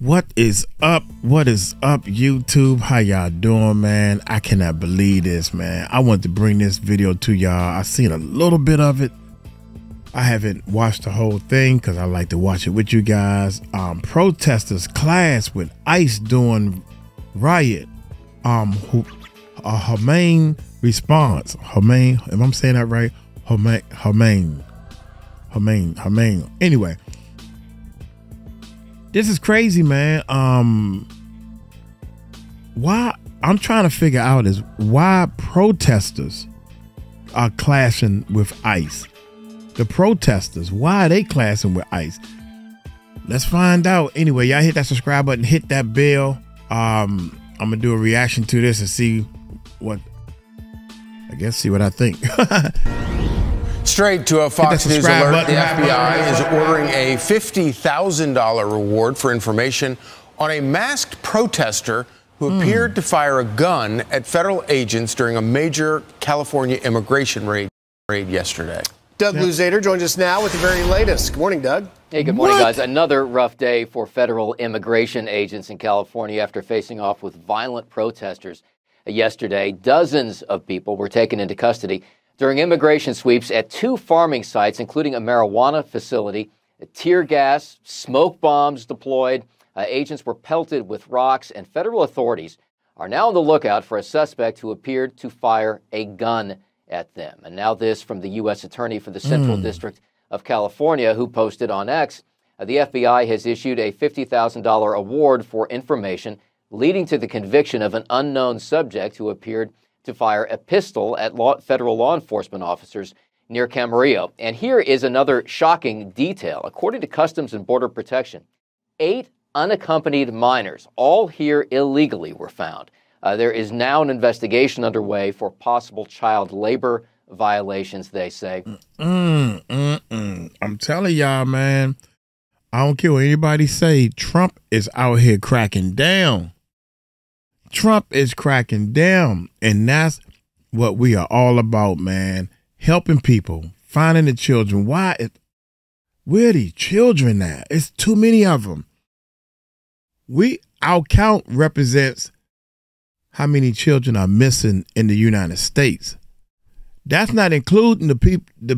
What is up? What is up, YouTube? How y'all doing, man? I cannot believe this, man. I want to bring this video to y'all. I seen a little bit of it. I haven't watched the whole thing because I like to watch it with you guys. Protesters clash with ICE during riot. Homan response. Homan, if I'm saying that right, Homan. Anyway. This is crazy, man. Why I'm trying to figure out is why protesters are clashing with ICE. The protesters, why are they clashing with ICE? Let's find out. Anyway, y'all hit that subscribe button, hit that bell. I'm gonna do a reaction to this and see what I think. Straight to a Fox News alert, the FBI is ordering a $50,000 reward for information on a masked protester who appeared to fire a gun at federal agents during a major California immigration raid yesterday. Doug Luzader joins us now with the very latest. Good morning, Doug. Hey, good morning, guys. Another rough day for federal immigration agents in California after facing off with violent protesters yesterday. Dozens of people were taken into custody during immigration sweeps at two farming sites, including a marijuana facility. Tear gas, smoke bombs deployed. Agents were pelted with rocks, and federal authorities are now on the lookout for a suspect who appeared to fire a gun at them. And now this from the U.S. Attorney for the Central District of California, who posted on X. The FBI has issued a $50,000 award for information leading to the conviction of an unknown subject who appeared to fire a pistol at federal law enforcement officers near Camarillo. And here is another shocking detail. According to Customs and Border Protection, 8 unaccompanied minors, all here illegally, were found. There is now an investigation underway for possible child labor violations, they say. I'm telling y'all, man, I don't care what anybody say, Trump is out here cracking down. Trump is cracking down, and that's what we are all about, man. Helping people, finding the children. Where are these children at? It's too many of them. Our count represents how many children are missing in the United States. That's not including the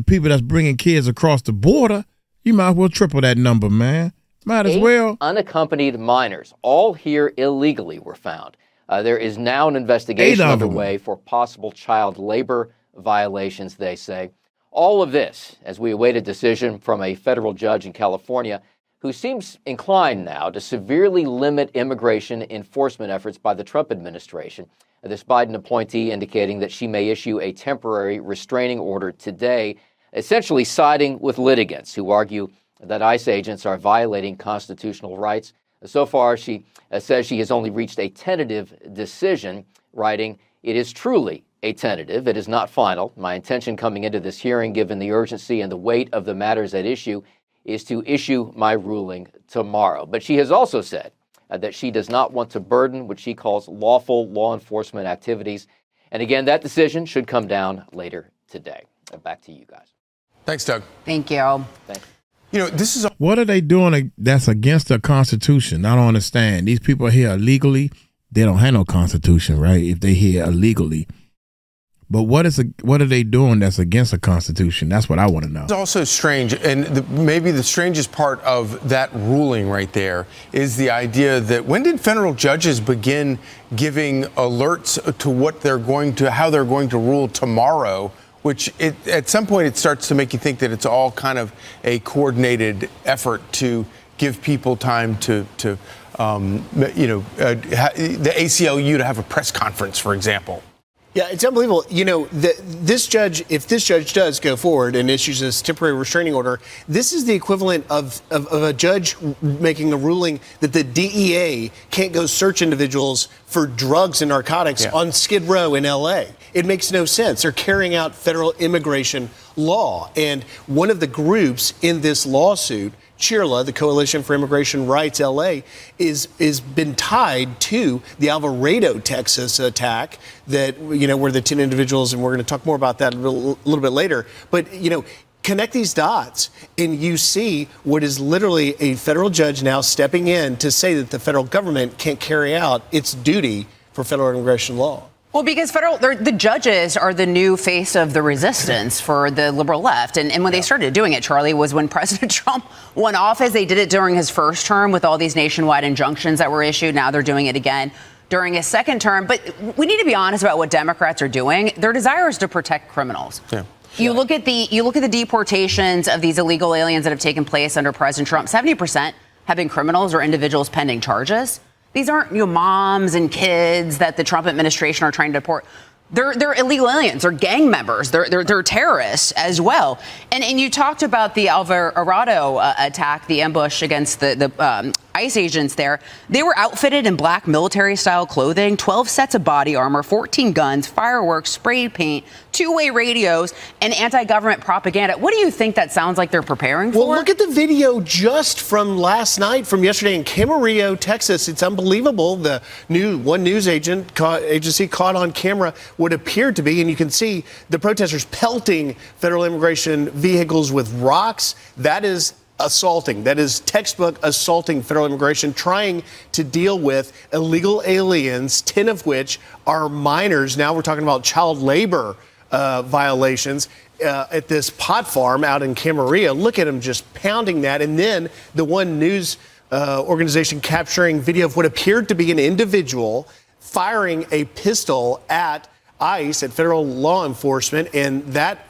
people that's bringing kids across the border. You might as well triple that number, man. Might as well. 8 unaccompanied minors, all here illegally, were found. There is now an investigation underway for possible child labor violations, they say. All of this as we await a decision from a federal judge in California who seems inclined now to severely limit immigration enforcement efforts by the Trump administration. This Biden appointee indicating that she may issue a temporary restraining order today, essentially siding with litigants who argue that ICE agents are violating constitutional rights. So far, she says she has only reached a tentative decision, writing, "It is truly a tentative. It is not final. My intention coming into this hearing, given the urgency and the weight of the matters at issue, is to issue my ruling tomorrow." But she has also said that she does not want to burden what she calls lawful law enforcement activities. And again, that decision should come down later today. Back to you guys. Thanks, Doug. Thank you. Thanks. You know, this is What are they doing that's against the Constitution? I don't understand. These people are here illegally. They don't have no Constitution, right? If they're here illegally. But what are they doing that's against the Constitution? That's what I want to know. It's also strange, and maybe the strangest part of that ruling right there is the idea that when did federal judges begin giving alerts to how they're going to rule tomorrow? Which at some point it starts to make you think that it's all kind of a coordinated effort to give people time to the ACLU to have a press conference, for example. Yeah, it's unbelievable. You know, if this judge does go forward and issues this temporary restraining order, this is the equivalent of a judge making a ruling that the DEA can't go search individuals for drugs and narcotics on Skid Row in L.A. It makes no sense. They're carrying out federal immigration law. And one of the groups in this lawsuit, CHIRLA, the Coalition for Immigration Rights LA, is been tied to the Alvarado, Texas attack that, where the 10 individuals, and we're going to talk more about that a little bit later. But, connect these dots, and you see what is literally a federal judge now stepping in to say that the federal government can't carry out its duty for federal immigration law. Well, because the judges are the new face of the resistance for the liberal left. And when they started doing it, Charlie, was when President Trump won office. They did it during his first term with all these nationwide injunctions that were issued. Now they're doing it again during his second term. But we need to be honest about what Democrats are doing. Their desire is to protect criminals. Yeah. You look at the deportations of these illegal aliens that have taken place under President Trump. 70% have been criminals or individuals pending charges. These aren't moms and kids that the Trump administration are trying to deport. They're illegal aliens. They're gang members. They're terrorists as well. And you talked about the Alvarado attack, the ambush against the ICE agents there. They were outfitted in black military-style clothing, 12 sets of body armor, 14 guns, fireworks, spray paint, two-way radios, and anti-government propaganda. What do you think that sounds like they're preparing for? Well, look at the video just from last night, from yesterday in Camarillo, Texas. It's unbelievable. The one news agency caught on camera what appeared to be, and you can see the protesters pelting federal immigration vehicles with rocks. That is assaulting. That is textbook assaulting federal immigration, trying to deal with illegal aliens, 10 of which are minors. Now we're talking about child labor violations at this pot farm out in Camarillo. Look at them just pounding that. And then the one news organization capturing video of what appeared to be an individual firing a pistol at ICE, at federal law enforcement, and that,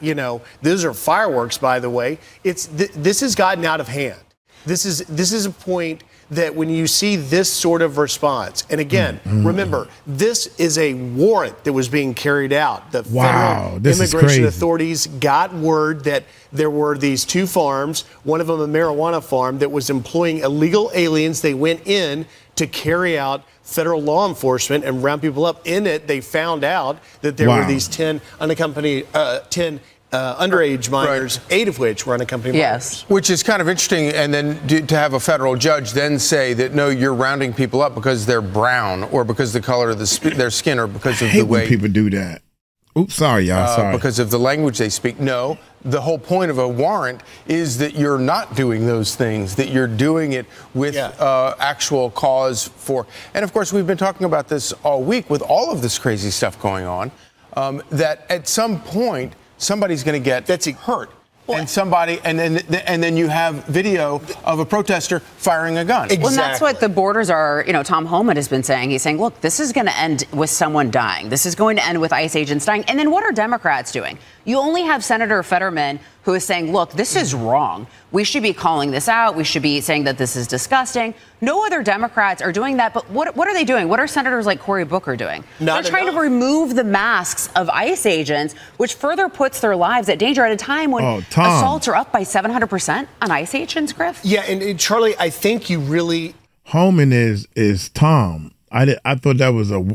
those are fireworks, by the way. This has gotten out of hand. This is a point that when you see this sort of response, and again, remember, this is a warrant that was being carried out. The federal immigration authorities got word that there were these two farms, one of them a marijuana farm, that was employing illegal aliens. They went in to carry out federal law enforcement and round people up. In it, they found out that there were these 10 unaccompanied, 10 underage minors, 8 of which were unaccompanied minors. Which is kind of interesting. And then to have a federal judge then say that, no, you're rounding people up because they're brown or because of the color of their skin or because of the way when people do that. Oops, sorry, y'all. Sorry. Because of the language they speak. No, the whole point of a warrant is that you're not doing those things, that you're doing it with actual cause for. And of course, we've been talking about this all week with all of this crazy stuff going on, that at some point, somebody's going to get hurt. And then you have video of a protester firing a gun. Exactly. Well, and that's what the borders are. Tom Homan has been saying. He's saying, look, this is going to end with someone dying. This is going to end with ICE agents dying. And then what are Democrats doing? You only have Senator Fetterman, who is saying, look, this is wrong. We should be calling this out. We should be saying that this is disgusting. No other Democrats are doing that. But what are they doing? What are senators like Cory Booker doing? They're trying to remove the masks of ICE agents, which further puts their lives at danger at a time when assaults are up by 700% on ICE agents, Griff. Yeah, and Charlie, I think you really... Homan is Tom. I thought that was a...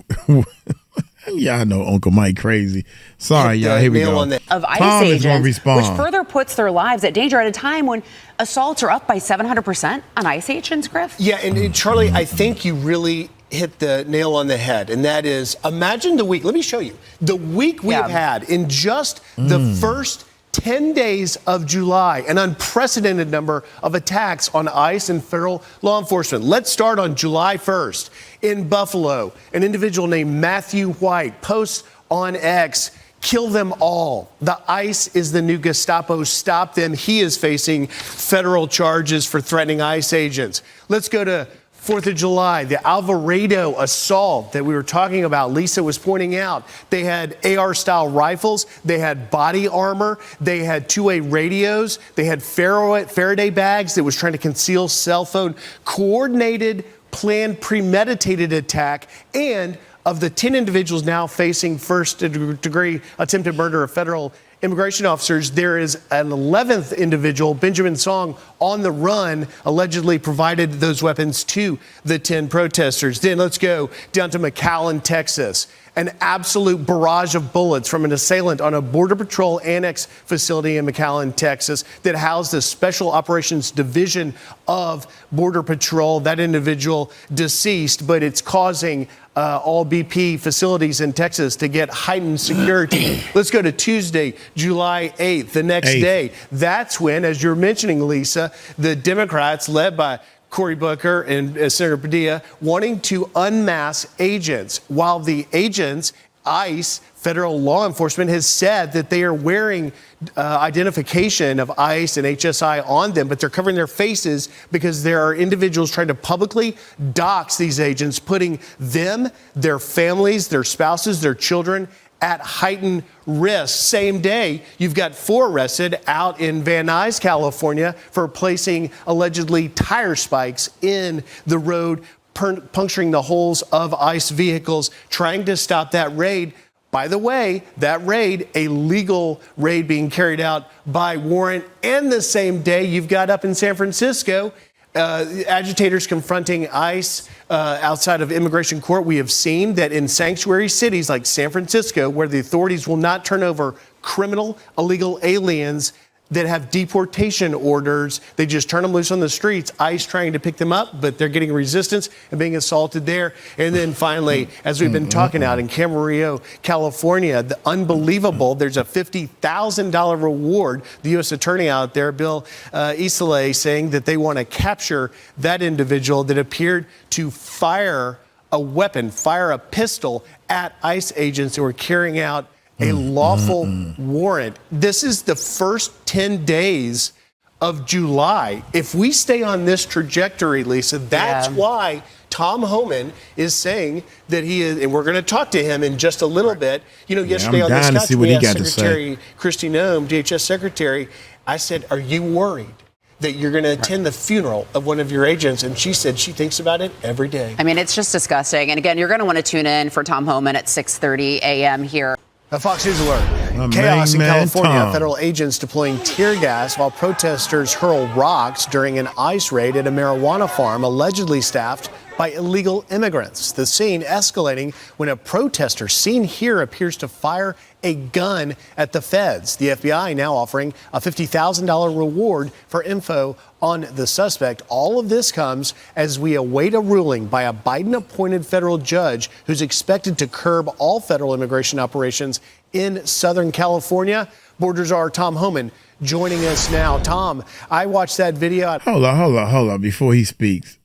Yeah, I know Uncle Mike crazy. Sorry, y'all. Here we go. Of ICE agents, which further puts their lives at danger at a time when assaults are up by 700% on ICE agents, Griff. Yeah, and Charlie, I think you really hit the nail on the head, and that is, imagine the week. Let me show you. The week we've had in just the first 10 days of July, an unprecedented number of attacks on ICE and federal law enforcement. Let's start on July 1st. In Buffalo, an individual named Matthew White posts on X, "Kill them all. The ICE is the new Gestapo. Stop them." He is facing federal charges for threatening ICE agents. Let's go to 4th of July, the Alvarado assault that we were talking about. Lisa was pointing out they had AR-style rifles, they had body armor, they had two-way radios, they had Faraday bags that was trying to conceal cell phone, coordinated, planned, premeditated attack, and of the 10 individuals now facing first-degree attempted murder of federal immigration officers, there is an 11th individual, Benjamin Song, on the run, allegedly provided those weapons to the 10 protesters. Then let's go down to McAllen, Texas. An absolute barrage of bullets from an assailant on a Border Patrol annex facility in McAllen, Texas, that housed the Special Operations Division of Border Patrol. That individual deceased, but it's causing all BP facilities in Texas to get heightened security. Let's go to Tuesday, July 8th, the next day. That's when, as you're mentioning, Lisa, the Democrats, led by Cory Booker and Senator Padilla, wanting to unmask agents, while the agents, ICE, federal law enforcement, has said that they are wearing identification of ICE and HSI on them, but they're covering their faces because there are individuals trying to publicly dox these agents, putting them, their families, their spouses, their children at heightened risk. Same day, you've got 4 arrested out in Van Nuys, California, for placing allegedly tire spikes in the road, puncturing the holes of ICE vehicles, trying to stop that raid. By the way, that raid, a legal raid being carried out by warrant. And the same day, you've got up in San Francisco, agitators confronting ICE outside of immigration court. We have seen that in sanctuary cities like San Francisco, where the authorities will not turn over criminal, illegal aliens that have deportation orders, they just turn them loose on the streets. ICE trying to pick them up, but they're getting resistance and being assaulted there. And then finally, as we've been talking out in Camarillo, California, the unbelievable, there's a $50,000 reward. The U.S. attorney out there, Bill Isole, saying that they want to capture that individual that appeared to fire a weapon, fire a pistol at ICE agents who were carrying out a lawful warrant. This is the first 10 days of July. If we stay on this trajectory, Lisa, that's why Tom Homan is saying that he is, and we're going to talk to him in just a little bit. You know, yesterday on this couch, we asked Secretary Kristi Noem, DHS Secretary, I said, are you worried that you're going to attend the funeral of one of your agents? And she said she thinks about it every day. I mean, it's just disgusting. And again, you're going to want to tune in for Tom Homan at 6:30 a.m. here. A Fox News alert. Chaos in California. Federal agents deploying tear gas while protesters hurl rocks during an ICE raid at a marijuana farm allegedly staffed by illegal immigrants. The scene escalating when a protester seen here appears to fire a gun at the feds. The FBI now offering a $50,000 reward for info on the suspect. All of this comes as we await a ruling by a Biden-appointed federal judge who's expected to curb all federal immigration operations in Southern California. Border Czar Tom Homan joining us now. Tom, I watched that video. Hold on. Before he speaks.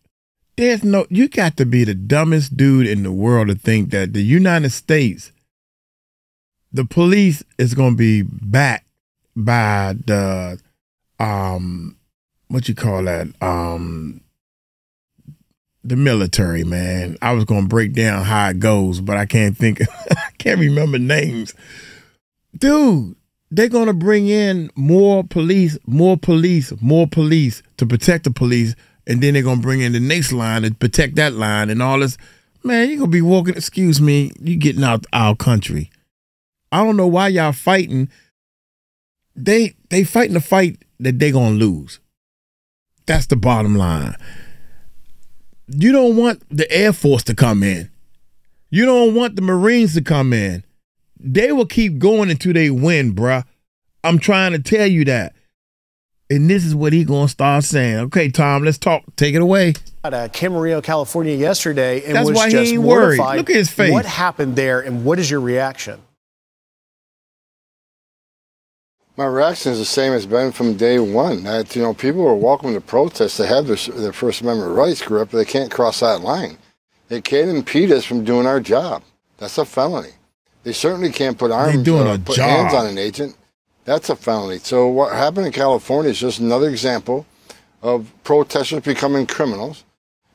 You got to be the dumbest dude in the world to think that the United States, the police is going to be backed by the, what you call that? The military, man. I was going to break down how it goes, but I can't think, I can't remember names. Dude, they're going to bring in more police to protect the police. And then they're going to bring in the next line to protect that line and all this. Man, you're going to be walking, excuse me, you getting out our country. I don't know why y'all fighting. They fighting the fight that they're going to lose. That's the bottom line. You don't want the Air Force to come in. You don't want the Marines to come in. They will keep going until they win, bruh. I'm trying to tell you that. And this is what he's going to start saying. Okay, Tom, let's talk. Take it away. Camarillo, California yesterday and That's was why just he ain't mortified. worried. Look at his face. What happened there and what is your reaction? My reaction is the same as been from day one. That, people are welcome to protest. They have their First Amendment rights, but they can't cross that line. They can't impede us from doing our job. That's a felony. They certainly can't put arms or put hands on an agent. That's a felony. So what happened in California is just another example of protesters becoming criminals.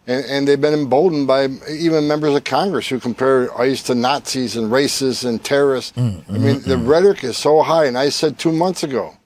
And they've been emboldened by even members of Congress who compare ICE to Nazis and racists and terrorists. The rhetoric is so high. And I said 2 months ago,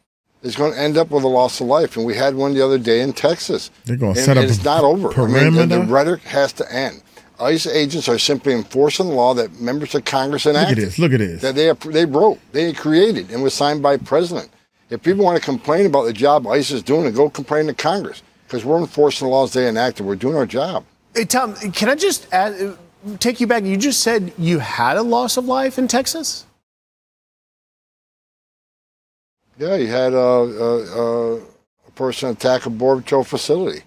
it's going to end up with a loss of life. And we had one the other day in Texas. They're going to set up it's not over. perimeter. The rhetoric has to end. ICE agents are simply enforcing the law that members of Congress enacted. Look at this. That they wrote, they created, and was signed by the president. If people want to complain about the job ICE is doing, then go complain to Congress, because we're enforcing the laws they enacted. We're doing our job. Hey, Tom, can I just take you back? You just said you had a loss of life in Texas? Yeah, you had a person attack a Border Patrol facility,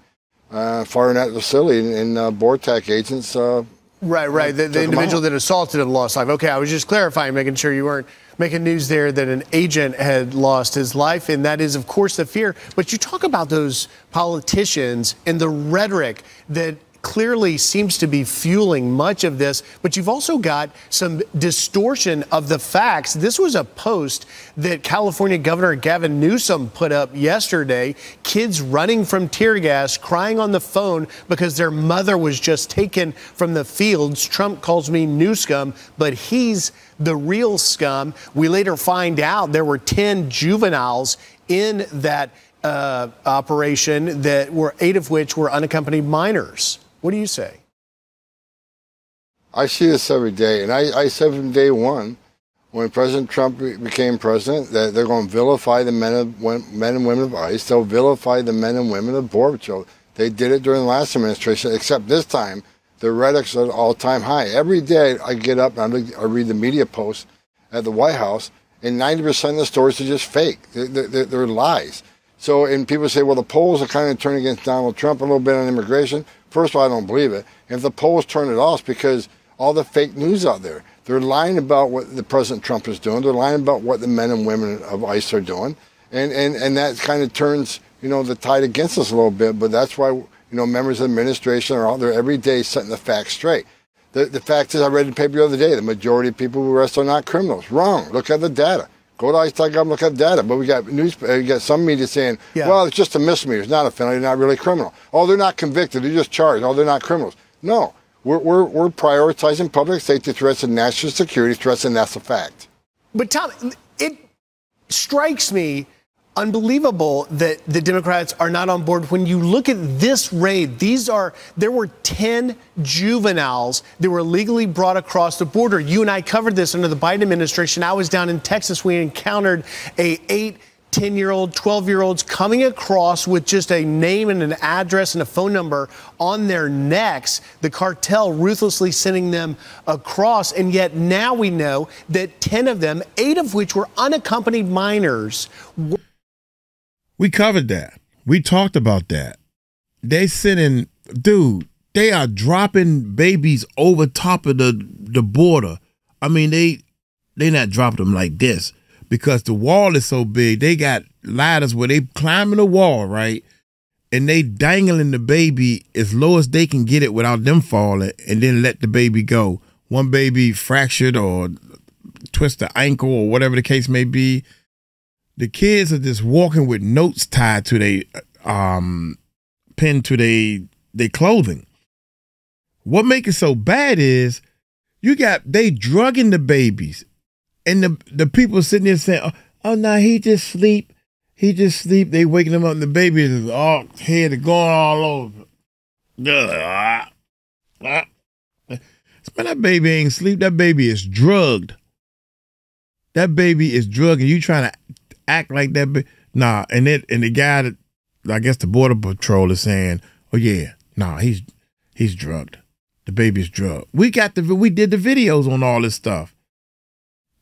firing at the facility, and BORTAC agents. Right. The individual that assaulted him lost life. Okay, I was just clarifying, making sure you weren't making news there that an agent had lost his life, and that is, of course, the fear. But you talk about those politicians and the rhetoric that clearly seems to be fueling much of this, but you've also got some distortion of the facts. This was a post that California Governor Gavin Newsom put up yesterday. Kids running from tear gas, crying on the phone because their mother was just taken from the fields. Trump calls me new scum, but he's the real scum. We later find out there were 10 juveniles in that operation, that were 8 of which were unaccompanied minors. What do you say? I see this every day, and I said from day one, when President Trump became president, that they're going to vilify the men and women of ICE. They'll vilify the men and women of Border Patrol. They did it during the last administration, except this time, the rhetoric's at an all-time high. Every day I get up and I read the media posts at the White House, and 90% of the stories are just fake. They're lies. So, and people say, well, the polls are kind of turning against Donald Trump a little bit on immigration. First of all, I don't believe it. If the polls turn it off, because all the fake news out there, they're lying about what the President Trump is doing. They're lying about what the men and women of ICE are doing. And that kind of turns, the tide against us a little bit. But that's why, members of the administration are out there every day setting the facts straight. The fact is, I read in the paper the other day, the majority of people who arrest are not criminals. Wrong. Look at the data. Go to ICE.gov and look at the data. But we got some media saying, well, it's just a misdemeanor. It's not a felony. They're not really criminal. Oh, they're not convicted. They're just charged. Oh, they're not criminals. No. We're prioritizing public safety threats and national security threats, and that's a fact. But, Tom, it strikes me unbelievable that the Democrats are not on board. When you look at this raid, there were 10 juveniles that were illegally brought across the border. You and I covered this under the Biden administration. I was down in Texas. We encountered 8, 10-year-old, 12-year-olds coming across with just a name and an address and a phone number on their necks. The cartel ruthlessly sending them across. And yet now we know that 10 of them, 8 of which were unaccompanied minors. We covered that. We talked about that. They they are dropping babies over top of the border. I mean, they not dropping them like this because the wall is so big. They got ladders where they climbing the wall, right? And they dangling the baby as low as they can get it without them falling, and then let the baby go. One baby fractured or twist the ankle or whatever the case may be. The kids are just walking with notes tied to their pinned to their clothing. What makes it so bad is they drugging the babies, and the people sitting there saying, "Oh no, he just sleep. They waking him up, and the baby is all head going all over. Man, that baby ain't sleep. That baby is drugged. That baby is drugged, and you trying to act like that. Nah, and the guy that, I guess the Border Patrol is saying, oh yeah, nah, he's drugged. The baby's drugged. We did the videos on all this stuff.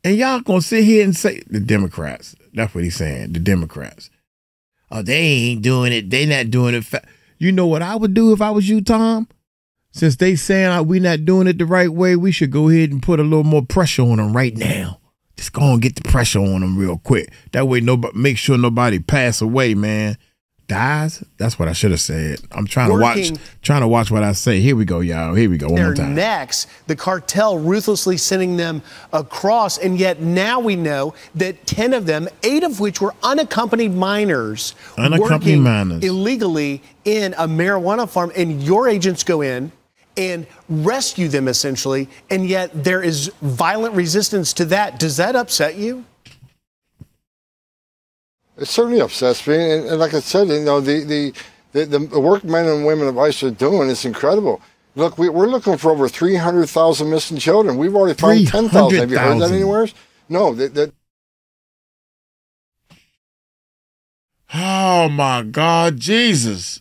And y'all gonna sit here and say, the Democrats, that's what he's saying, the Democrats. Oh, they ain't doing it. They not doing it. You know what I would do if I was you, Tom? Since they saying we not doing it the right way, we should go ahead and put a little more pressure on them right now. Just go and get the pressure on them real quick. That way, make sure nobody pass away, man. Dies? That's what I should have said. I'm trying to watch what I say. Here we go, y'all. Here we go. One more time. Their necks, the cartel ruthlessly sending them across, and yet now we know that 10 of them, 8 of which were unaccompanied minors, working illegally in a marijuana farm, and your agents go in and rescue them essentially, and yet there is violent resistance to that. Does that upset you? It certainly upsets me, and like I said, the work men and women of ICE are doing is incredible. Look, we're looking for over 300,000 missing children. We've already found 10,000. Have you heard that anywhere? No, Oh my God, Jesus.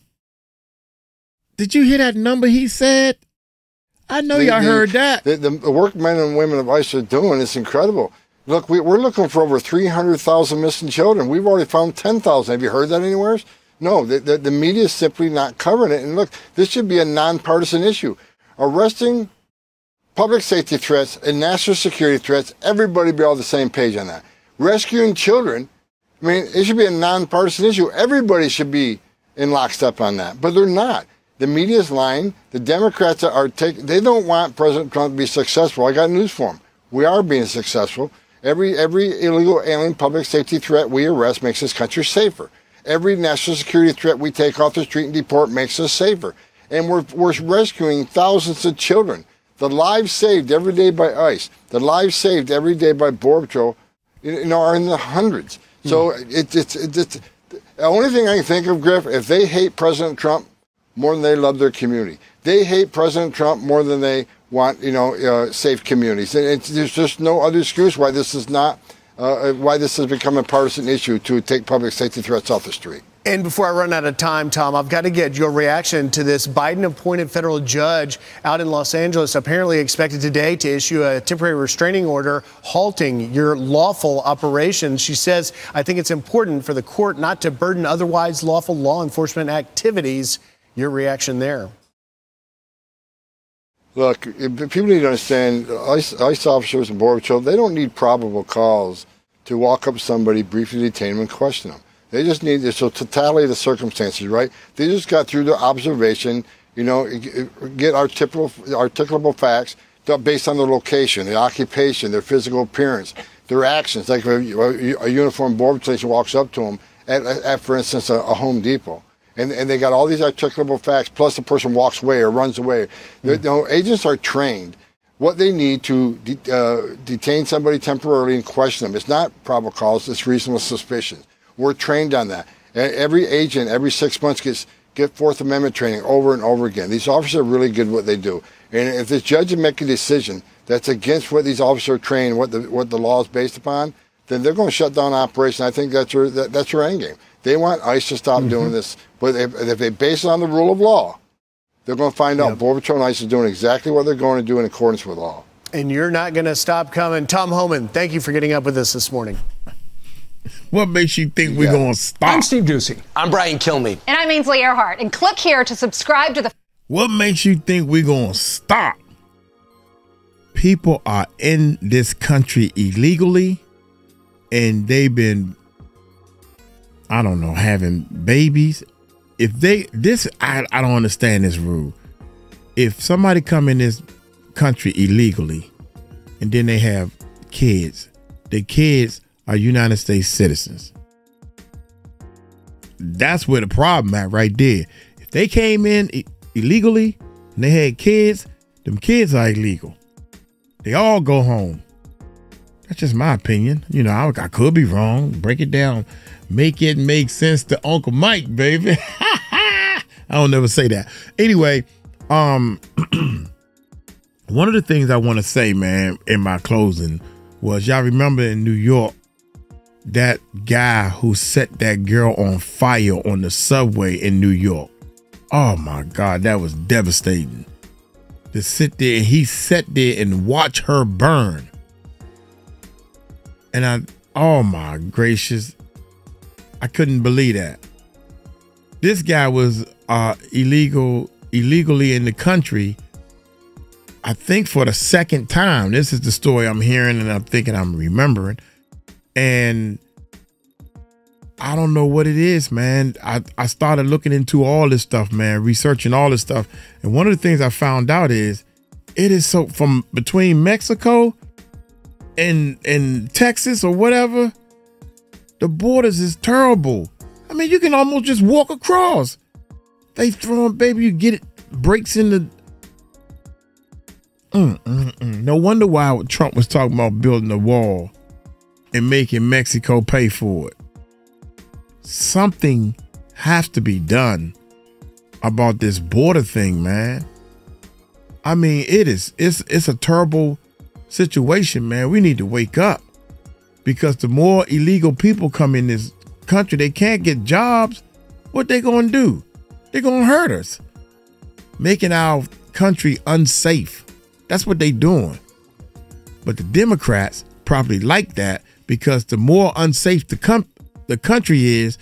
Did you hear that number he said? I know y'all heard that. The work men and women of ICE are doing is incredible. Look, we're looking for over 300,000 missing children. We've already found 10,000. Have you heard that anywhere? No, the media is simply not covering it. And look, this should be a nonpartisan issue. Arresting public safety threats and national security threats, everybody be all on the same page on that. Rescuing children, I mean, it should be a nonpartisan issue. Everybody should be in lockstep on that, but they're not. The media's lying. The Democrats they don't want President Trump to be successful. I got news for them. We are being successful. Every illegal alien public safety threat we arrest makes this country safer. Every national security threat we take off the street and deport makes us safer. And we're rescuing thousands of children. The lives saved every day by ICE, the lives saved every day by Border Patrol, are in the hundreds. So it's the only thing I can think of, Griff, if they hate President Trump more than they love their community. They hate President Trump more than they want, safe communities. And there's just no other excuse why this is not, why this has become a partisan issue to take public safety threats off the street. And before I run out of time, Tom, I've got to get your reaction to this Biden-appointed federal judge out in Los Angeles, apparently expected today to issue a temporary restraining order halting your lawful operations. She says, I think it's important for the court not to burden otherwise lawful law enforcement activities. Your reaction there? Look, people need to understand, ICE officers and Border Patrol, they don't need probable cause to walk up to somebody, briefly detain them, and question them. They just need this totality of the circumstances, right? They just got through the observation, get articulable facts based on their location, their occupation, their physical appearance, their actions. Like a uniformed Border Patrol agent walks up to them at, for instance, a Home Depot. And they got all these articulable facts, plus the person walks away or runs away. Agents are trained. What they need to detain somebody temporarily and question them. It's not probable cause, it's reasonable suspicion. We're trained on that. Every agent, every 6 months, get Fourth Amendment training over and over again. These officers are really good at what they do. And if this judge would make a decision that's against what these officers are trained, what the law is based upon, then they're going to shut down operation. I think that's your end game. They want ICE to stop doing this. But if they base it on the rule of law, they're going to find out Border Patrol and ICE is doing exactly what they're going to do in accordance with law. And you're not going to stop coming. Tom Homan, thank you for getting up with us this morning. What makes you think we're going to stop? I'm Steve Ducey. I'm Brian Kilmeade. And I'm Ainsley Earhart. And click here to subscribe to the... What makes you think we're going to stop? People are in this country illegally, and they've been, I don't know, having babies. I don't understand this rule. If somebody come in this country illegally, and then they have kids, the kids are United States citizens. That's where the problem at right there. If they came in illegally and they had kids, them kids are illegal. They all go home. That's just my opinion. I could be wrong. Break it down. Make it make sense to Uncle Mike, baby. I don't never say that. Anyway, one of the things I want to say, man, in my closing was, y'all remember in New York, that guy who set that girl on fire on the subway in New York. Oh my God, that was devastating. To sit there, and he sat there and watch her burn. And oh my gracious, I couldn't believe that. This guy was illegally in the country, I think for the second time. This is the story I'm hearing and I'm thinking I'm remembering. And I don't know what it is, man. I started looking into all this stuff, man, researching all this stuff. And one of the things I found out is it is so from between Mexico and Texas or whatever, the borders is terrible. I mean, you can almost just walk across. They throwing, baby, you get it, breaks in the... No wonder why Trump was talking about building a wall and making Mexico pay for it. Something has to be done about this border thing, man. I mean, it's a terrible situation, man. We need to wake up, because the more illegal people come in this country, they can't get jobs, what they gonna do? They're gonna hurt us, making our country unsafe. That's what they doing. But the Democrats probably like that, because the more unsafe the country is,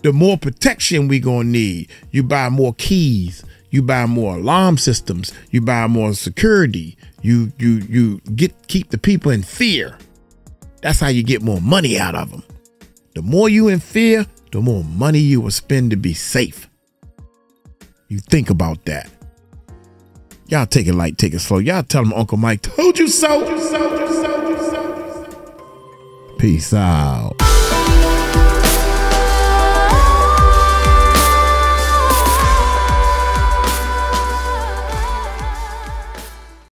the more protection we gonna need. You buy more keys, you buy more alarm systems, you buy more security, you keep the people in fear. That's how you get more money out of them. The more you in fear, the more money you will spend to be safe. You think about that. Y'all take it light, take it slow. Y'all tell them Uncle Mike told you so. Peace out.